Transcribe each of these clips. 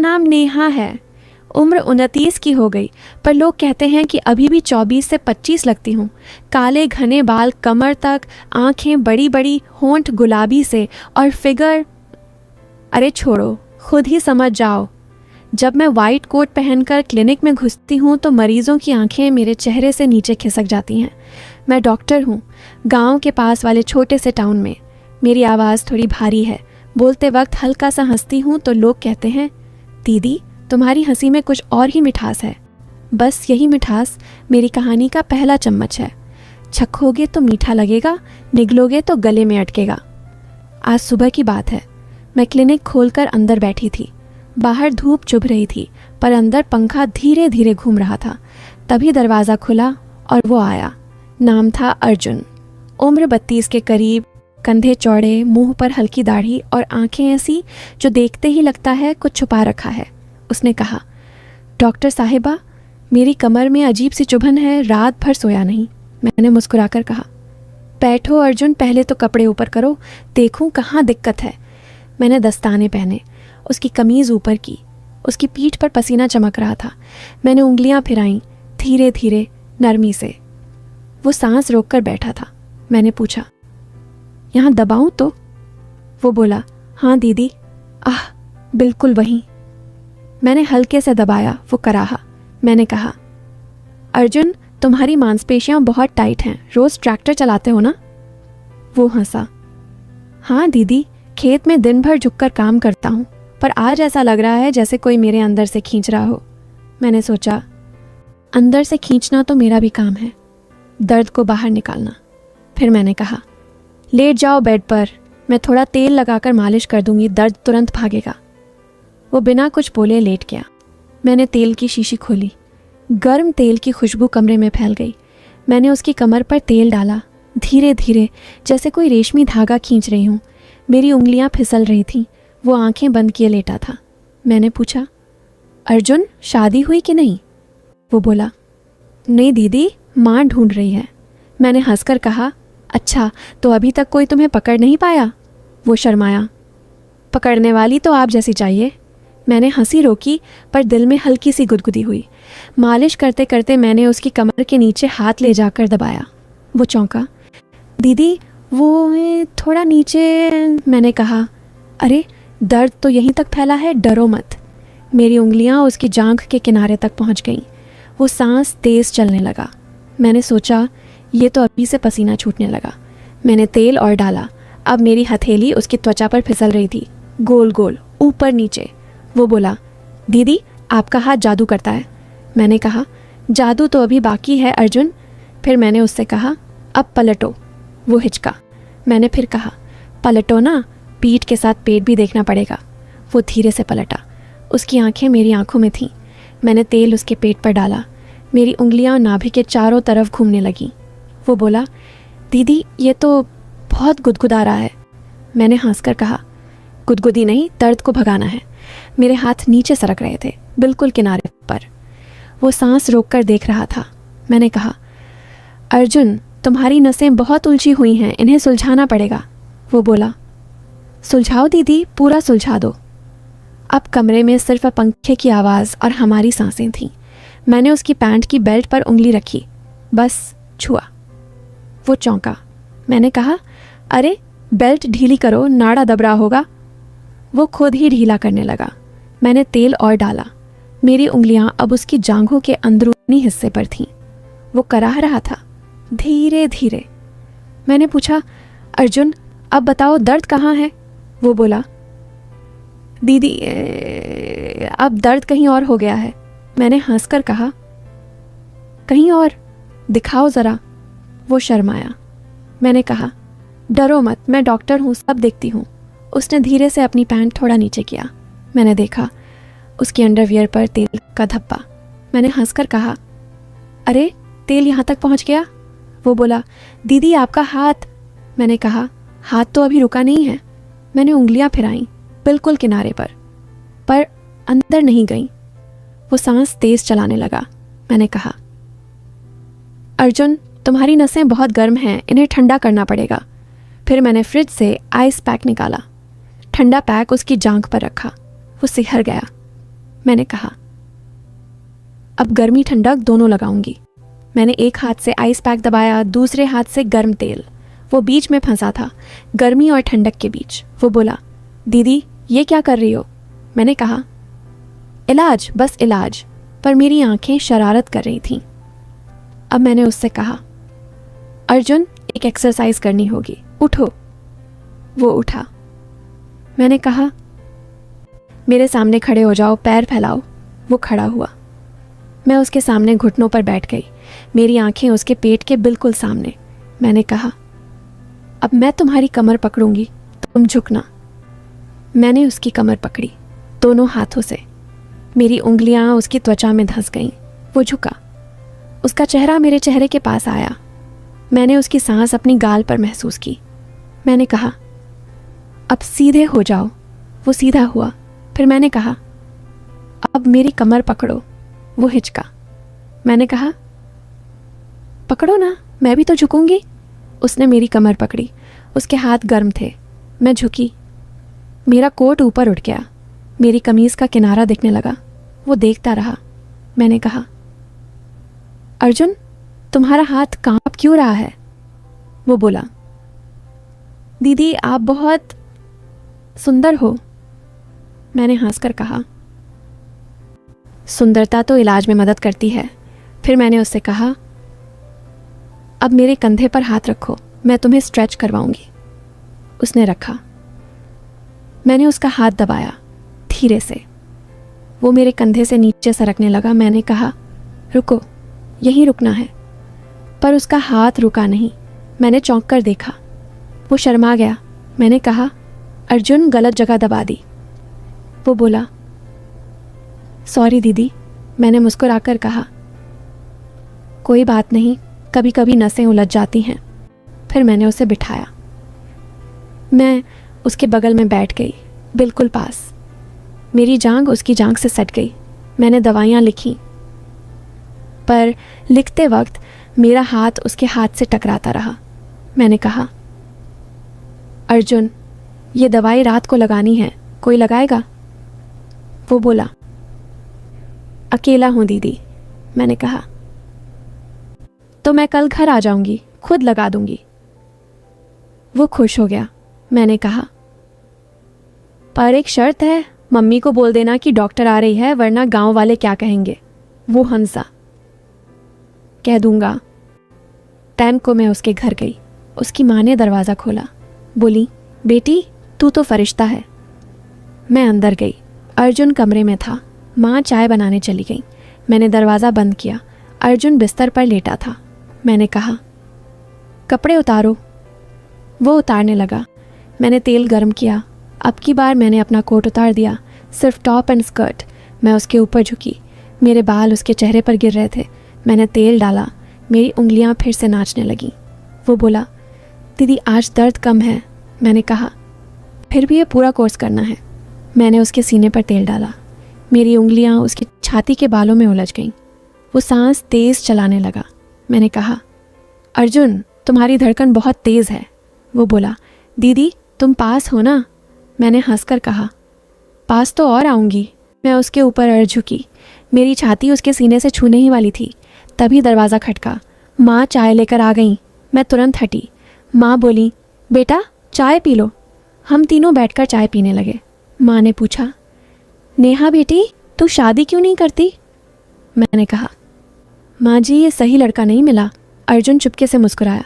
नाम नेहा है। उम्र 29 की हो गई, पर लोग कहते हैं कि अभी भी 24 से 25 लगती हूँ। काले घने बाल कमर तक, आंखें बड़ी बड़ी, होंठ गुलाबी से और फिगर, अरे छोड़ो, खुद ही समझ जाओ। जब मैं वाइट कोट पहनकर क्लिनिक में घुसती हूँ तो मरीजों की आंखें मेरे चेहरे से नीचे खिसक जाती हैं। मैं डॉक्टर हूँ, गांव के पास वाले छोटे से टाउन में। मेरी आवाज़ थोड़ी भारी है। बोलते वक्त हल्का सा हंसती हूँ तो लोग कहते हैं, दीदी तुम्हारी हंसी में कुछ और ही मिठास है। बस यही मिठास मेरी कहानी का पहला चम्मच है। चखोगे तो मीठा लगेगा, निगलोगे तो गले में अटकेगा। आज सुबह की बात है। मैं क्लिनिक खोलकर अंदर बैठी थी। बाहर धूप चुभ रही थी, पर अंदर पंखा धीरे धीरे घूम रहा था। तभी दरवाज़ा खुला और वो आया। नाम था अर्जुन। उम्र 32 के करीब, कंधे चौड़े, मुंह पर हल्की दाढ़ी और आंखें ऐसी जो देखते ही लगता है कुछ छुपा रखा है। उसने कहा, डॉक्टर साहिबा, मेरी कमर में अजीब सी चुभन है, रात भर सोया नहीं। मैंने मुस्कुराकर कहा, बैठो अर्जुन, पहले तो कपड़े ऊपर करो, देखूं कहाँ दिक्कत है। मैंने दस्ताने पहने, उसकी कमीज़ ऊपर की। उसकी पीठ पर पसीना चमक रहा था। मैंने उंगलियां फिराईं, धीरे धीरे, नरमी से। वो सांस रोककर बैठा था। मैंने पूछा, यहाँ दबाऊं तो? वो बोला, हाँ दीदी। आह, बिल्कुल वहीं। मैंने हल्के से दबाया। वो कराहा। मैंने कहा, अर्जुन तुम्हारी मांसपेशियां बहुत टाइट हैं, रोज़ ट्रैक्टर चलाते हो ना? वो हंसा। हाँ दीदी, खेत में दिन भर झुककर काम करता हूँ, पर आज ऐसा लग रहा है जैसे कोई मेरे अंदर से खींच रहा हो। मैंने सोचा, अंदर से खींचना तो मेरा भी काम है, दर्द को बाहर निकालना। फिर मैंने कहा, लेट जाओ बेड पर, मैं थोड़ा तेल लगाकर मालिश कर दूंगी, दर्द तुरंत भागेगा। वो बिना कुछ बोले लेट गया। मैंने तेल की शीशी खोली। गर्म तेल की खुशबू कमरे में फैल गई। मैंने उसकी कमर पर तेल डाला, धीरे धीरे, जैसे कोई रेशमी धागा खींच रही हूँ। मेरी उंगलियां फिसल रही थीं। वो आंखें बंद किए लेटा था। मैंने पूछा, अर्जुन शादी हुई कि नहीं? वो बोला, नहीं दीदी, माँ ढूंढ रही है। मैंने हंसकर कहा, अच्छा, तो अभी तक कोई तुम्हें पकड़ नहीं पाया? वो शर्माया। पकड़ने वाली तो आप जैसी चाहिए। मैंने हंसी रोकी, पर दिल में हल्की सी गुदगुदी हुई। मालिश करते करते मैंने उसकी कमर के नीचे हाथ ले जाकर दबाया। वो चौंका। दीदी वो थोड़ा नीचे। मैंने कहा, अरे दर्द तो यहीं तक फैला है, डरो मत। मेरी उंगलियां उसकी जांघ के किनारे तक पहुंच गईं। वो सांस तेज चलने लगा। मैंने सोचा, ये तो अभी से पसीना छूटने लगा। मैंने तेल और डाला। अब मेरी हथेली उसकी त्वचा पर फिसल रही थी, गोल गोल, ऊपर नीचे। वो बोला, दीदी आपका हाथ जादू करता है। मैंने कहा, जादू तो अभी बाकी है अर्जुन। फिर मैंने उससे कहा, अब पलटो। वो हिचका। मैंने फिर कहा, पलटो ना, पीठ के साथ पेट भी देखना पड़ेगा। वो धीरे से पलटा। उसकी आंखें मेरी आंखों में थीं। मैंने तेल उसके पेट पर डाला। मेरी उंगलियां नाभि के चारों तरफ घूमने लगीं। वो बोला, दीदी ये तो बहुत गुदगुदा रहा है। मैंने हंसकर कहा, गुदगुदी नहीं, दर्द को भगाना है। मेरे हाथ नीचे सरक रहे थे, बिल्कुल किनारे पर। वो सांस रोककर देख रहा था। मैंने कहा, अर्जुन तुम्हारी नसें बहुत उलझी हुई हैं, इन्हें सुलझाना पड़ेगा। वो बोला, सुलझाओ दीदी, पूरा सुलझा दो। अब कमरे में सिर्फ पंखे की आवाज़ और हमारी सांसें थीं। मैंने उसकी पैंट की बेल्ट पर उंगली रखी, बस छुआ। वो चौंका। मैंने कहा, अरे बेल्ट ढीली करो, नाड़ा दब रहा होगा। वो खुद ही ढीला करने लगा। मैंने तेल और डाला। मेरी उंगलियां अब उसकी जांघों के अंदरूनी हिस्से पर थीं। वो कराह रहा था, धीरे धीरे। मैंने पूछा, अर्जुन अब बताओ दर्द कहाँ है? वो बोला, दीदी अब दर्द कहीं और हो गया है। मैंने हंसकर कहा, कहीं और? दिखाओ ज़रा। वो शर्माया। मैंने कहा, डरो मत, मैं डॉक्टर हूँ, सब देखती हूँ। उसने धीरे से अपनी पैंट थोड़ा नीचे किया। मैंने देखा उसकी अंडरवियर पर तेल का धब्बा। मैंने हंसकर कहा, अरे तेल यहाँ तक पहुँच गया? वो बोला, दीदी आपका हाथ। मैंने कहा, हाथ तो अभी रुका नहीं है। मैंने उंगलियां फिराईं, बिल्कुल किनारे पर अंदर नहीं गईं। वो सांस तेज चलाने लगा। मैंने कहा, अर्जुन तुम्हारी नसें बहुत गर्म हैं, इन्हें ठंडा करना पड़ेगा। फिर मैंने फ्रिज से आइस पैक निकाला, ठंडा पैक उसकी जांघ पर रखा। वो सिहर गया। मैंने कहा। अब गर्मी ठंडक दोनों लगाऊंगी। मैंने एक हाथ से आइस पैक दबाया, दूसरे हाथ से गर्म तेल। वो बीच में फंसा था, गर्मी और ठंडक के बीच। वो बोला, दीदी ये क्या कर रही हो? मैंने कहा, इलाज, बस इलाज। पर मेरी आंखें शरारत कर रही थीं। अब मैंने उससे कहा, अर्जुन एक एक्सरसाइज करनी होगी, उठो। वो उठा। मैंने कहा, मेरे सामने खड़े हो जाओ, पैर फैलाओ। वो खड़ा हुआ। मैं उसके सामने घुटनों पर बैठ गई, मेरी आंखें उसके पेट के बिल्कुल सामने। मैंने कहा, अब मैं तुम्हारी कमर पकड़ूंगी, तुम झुकना। मैंने उसकी कमर पकड़ी दोनों हाथों से। मेरी उंगलियां उसकी त्वचा में धंस गईं। वो झुका। उसका चेहरा मेरे चेहरे के पास आया। मैंने उसकी सांस अपनी गाल पर महसूस की। मैंने कहा, अब सीधे हो जाओ। वो सीधा हुआ। फिर मैंने कहा, अब मेरी कमर पकड़ो। वो हिचका। मैंने कहा, पकड़ो ना, मैं भी तो झुकूंगी। उसने मेरी कमर पकड़ी। उसके हाथ गर्म थे। मैं झुकी। मेरा कोट ऊपर उठ गया। मेरी कमीज का किनारा दिखने लगा। वो देखता रहा। मैंने कहा, अर्जुन तुम्हारा हाथ कांप क्यों रहा है? वो बोला, दीदी आप बहुत सुंदर हो। मैंने हंसकर कहा, सुंदरता तो इलाज में मदद करती है। फिर मैंने उससे कहा, अब मेरे कंधे पर हाथ रखो, मैं तुम्हें स्ट्रेच करवाऊंगी। उसने रखा। मैंने उसका हाथ दबाया धीरे से। वो मेरे कंधे से नीचे सरकने लगा। मैंने कहा, रुको, यहीं रुकना है। पर उसका हाथ रुका नहीं। मैंने चौंक कर देखा। वो शर्मा गया। मैंने कहा, अर्जुन गलत जगह दबा दी। वो बोला, सॉरी दीदी। मैंने मुस्कुराकर कहा, कोई बात नहीं, कभी कभी नसें उलझ जाती हैं। फिर मैंने उसे बिठाया। मैं उसके बगल में बैठ गई, बिल्कुल पास। मेरी जांघ उसकी जांघ से सट गई। मैंने दवाइयाँ लिखी, पर लिखते वक्त मेरा हाथ उसके हाथ से टकराता रहा। मैंने कहा, अर्जुन ये दवाई रात को लगानी है, कोई लगाएगा? वो बोला, अकेला हूँ दीदी। मैंने कहा, तो मैं कल घर आ जाऊंगी, खुद लगा दूंगी। वो खुश हो गया। मैंने कहा, पर एक शर्त है, मम्मी को बोल देना कि डॉक्टर आ रही है, वरना गांव वाले क्या कहेंगे। वो हंसा। कह दूंगा। टाइम को मैं उसके घर गई। उसकी माँ ने दरवाज़ा खोला। बोली, बेटी तू तो फरिश्ता है। मैं अंदर गई। अर्जुन कमरे में था। माँ चाय बनाने चली गई। मैंने दरवाज़ा बंद किया। अर्जुन बिस्तर पर लेटा था। मैंने कहा, कपड़े उतारो। वो उतारने लगा। मैंने तेल गर्म किया। अब की बार मैंने अपना कोट उतार दिया, सिर्फ टॉप एंड स्कर्ट। मैं उसके ऊपर झुकी। मेरे बाल उसके चेहरे पर गिर रहे थे। मैंने तेल डाला। मेरी उंगलियां फिर से नाचने लगीं। वो बोला, दीदी आज दर्द कम है। मैंने कहा, फिर भी ये पूरा कोर्स करना है। मैंने उसके सीने पर तेल डाला। मेरी उंगलियां उसकी छाती के बालों में उलझ गईं। वो सांस तेज़ चलाने लगा। मैंने कहा, अर्जुन तुम्हारी धड़कन बहुत तेज़ है। वो बोला, दीदी तुम पास हो ना? मैंने हंसकर कहा, पास तो और आऊँगी। मैं उसके ऊपर अड़ झुकी। मेरी छाती उसके सीने से छूने ही वाली थी। तभी दरवाज़ा खटका। माँ चाय लेकर आ गईं। मैं तुरंत हटी। माँ बोली, बेटा चाय पी लो। हम तीनों बैठकर चाय पीने लगे। माँ ने पूछा, नेहा बेटी तू शादी क्यों नहीं करती? मैंने कहा, माँ जी ये सही लड़का नहीं मिला। अर्जुन चुपके से मुस्कुराया।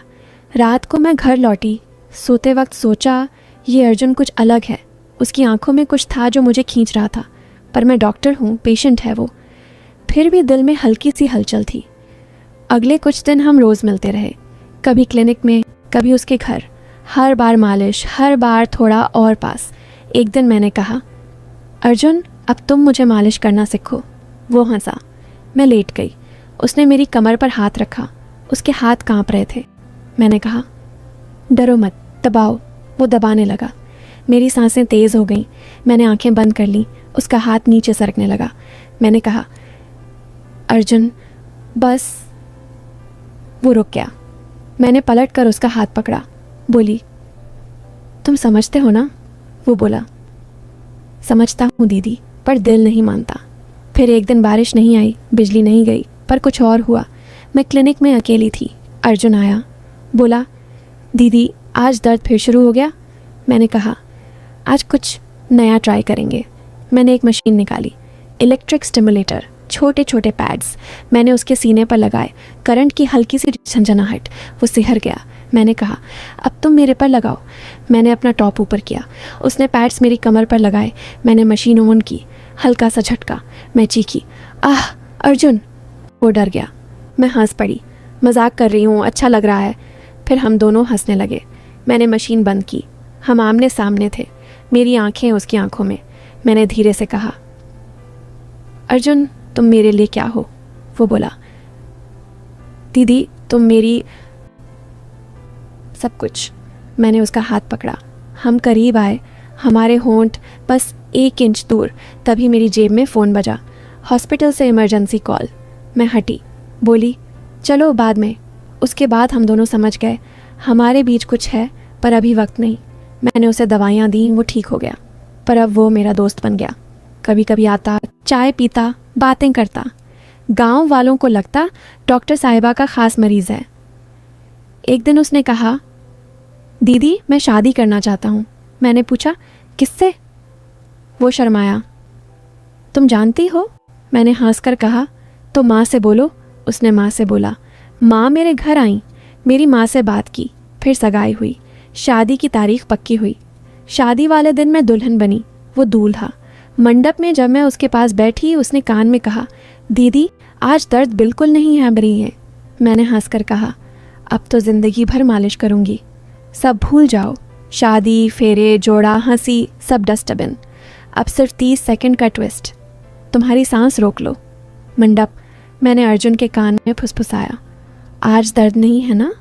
रात को मैं घर लौटी। सोते वक्त सोचा ये अर्जुन कुछ अलग है। उसकी आंखों में कुछ था जो मुझे खींच रहा था। पर मैं डॉक्टर हूँ, पेशेंट है वो। फिर भी दिल में हल्की सी हलचल थी। अगले कुछ दिन हम रोज़ मिलते रहे, कभी क्लिनिक में, कभी उसके घर। हर बार मालिश, हर बार थोड़ा और पास। एक दिन मैंने कहा, अर्जुन अब तुम मुझे मालिश करना सीखो। वो हंसा। मैं लेट गई। उसने मेरी कमर पर हाथ रखा। उसके हाथ कांप रहे थे। मैंने कहा, डरो मत, दबाओ। वो दबाने लगा। मेरी सांसें तेज़ हो गईं। मैंने आंखें बंद कर लीं। उसका हाथ नीचे सरकने लगा। मैंने कहा, अर्जुन बस। वो रुक गया। मैंने पलट कर उसका हाथ पकड़ा। बोली, तुम समझते हो ना? वो बोला, समझता हूँ दीदी, पर दिल नहीं मानता। फिर एक दिन बारिश नहीं आई, बिजली नहीं गई, पर कुछ और हुआ। मैं क्लिनिक में अकेली थी। अर्जुन आया, बोला, दीदी आज दर्द फिर शुरू हो गया। मैंने कहा, आज कुछ नया ट्राई करेंगे। मैंने एक मशीन निकाली, इलेक्ट्रिक स्टिमुलेटर, छोटे छोटे पैड्स। मैंने उसके सीने पर लगाए। करंट की हल्की सी झंझनाहट, वो सिहर गया। मैंने कहा, अब तुम मेरे पर लगाओ। मैंने अपना टॉप ऊपर किया, उसने पैड्स मेरी कमर पर लगाए। मैंने मशीन ऑन की, हल्का सा झटका, मैं चीखी, आह अर्जुन। वो डर गया। मैं हंस पड़ी, मजाक कर रही हूँ, अच्छा लग रहा है। फिर हम दोनों हंसने लगे। मैंने मशीन बंद की। हम आमने सामने थे, मेरी आंखें उसकी आंखों में। मैंने धीरे से कहा, अर्जुन तुम मेरे लिए क्या हो? वो बोला, दीदी तुम मेरी सब कुछ। मैंने उसका हाथ पकड़ा। हम करीब आए, हमारे होंठ बस 1 इंच दूर। तभी मेरी जेब में फ़ोन बजा। हॉस्पिटल से इमरजेंसी कॉल। मैं हटी, बोली, चलो बाद में। उसके बाद हम दोनों समझ गए हमारे बीच कुछ है, पर अभी वक्त नहीं। मैंने उसे दवाइयाँ दी, वो ठीक हो गया। पर अब वो मेरा दोस्त बन गया। कभी कभी आता, चाय पीता, बातें करता। गांव वालों को लगता डॉक्टर साहिबा का ख़ास मरीज़ है। एक दिन उसने कहा, दीदी मैं शादी करना चाहता हूँ। मैंने पूछा, किससे? वो शर्माया। तुम जानती हो? मैंने हंसकर कहा, तो माँ से बोलो। उसने माँ से बोला। माँ मेरे घर आई, मेरी माँ से बात की, फिर सगाई हुई, शादी की तारीख पक्की हुई। शादी वाले दिन मैं दुल्हन बनी, वो दूल्हा। मंडप में जब मैं उसके पास बैठी, उसने कान में कहा, दीदी आज दर्द बिल्कुल नहीं है रही है। मैंने हंसकर कहा, अब तो ज़िंदगी भर मालिश करूँगी। सब भूल जाओ, शादी, फेरे, जोड़ा, हंसी, सब डस्टबिन। अब सिर्फ 30 सेकंड का ट्विस्ट। तुम्हारी सांस रोक लो। मंडप। मैंने अर्जुन के कान में फुसफुसाया, आज दर्द नहीं है ना?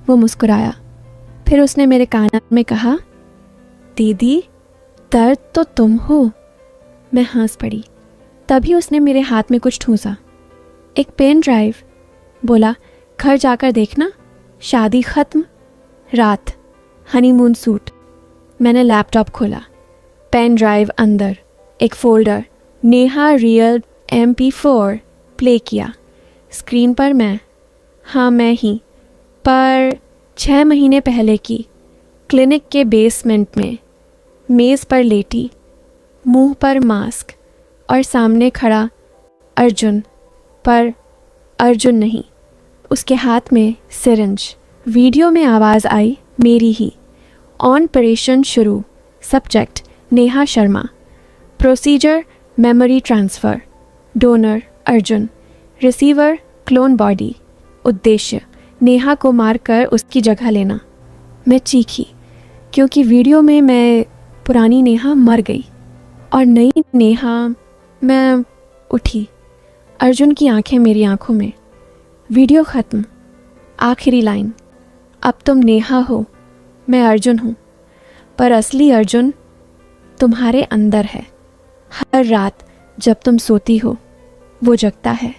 वो मुस्कुराया। फिर उसने मेरे कान में कहा, दीदी दर्द तो तुम हो। मैं हंस पड़ी। तभी उसने मेरे हाथ में कुछ ठूंसा, एक पेन ड्राइव। बोला, घर जाकर देखना, शादी ख़त्म, रात, हनीमून सूट। मैंने लैपटॉप खोला, पेन ड्राइव अंदर, एक folder, Neha real MP4 play किया। स्क्रीन पर मैं, हाँ मैं ही, पर 6 महीने पहले की, क्लिनिक के बेसमेंट में, मेज़ पर लेटी, मुंह पर मास्क, और सामने खड़ा अर्जुन, पर अर्जुन नहीं, उसके हाथ में सिरिंज। वीडियो में आवाज़ आई मेरी ही। ऑपरेशन शुरू। Subject Neha Sharma. Procedure memory transfer. Donor Arjun. Receiver clone body. उद्देश्य नेहा को मारकर उसकी जगह लेना। मैं चीखी, क्योंकि वीडियो में मैं पुरानी नेहा मर गई और नई नेहा। मैं उठी, अर्जुन की आंखें मेरी आंखों में। वीडियो ख़त्म। आखिरी लाइन, अब तुम नेहा हो, मैं अर्जुन हूँ, पर असली अर्जुन तुम्हारे अंदर है। हर रात जब तुम सोती हो, वो जगता है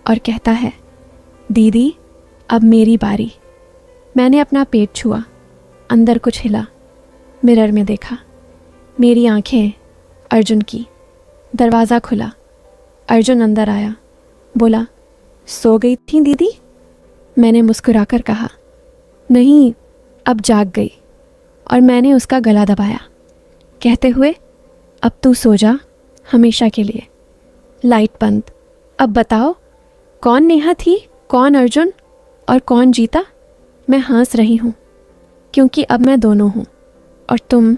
और कहता है, दीदी अब मेरी बारी। मैंने अपना पेट छुआ, अंदर कुछ हिला। मिरर में देखा, मेरी आंखें अर्जुन की। दरवाज़ा खुला, अर्जुन अंदर आया। बोला, सो गई थी दीदी? मैंने मुस्कुराकर कहा, नहीं, अब जाग गई। और मैंने उसका गला दबाया, कहते हुए, अब तू सो जा हमेशा के लिए। लाइट बंद। अब बताओ, कौन नेहा थी, कौन अर्जुन और कौन जीता? मैं हंस रही हूँ, क्योंकि अब मैं दोनों हूँ और तुम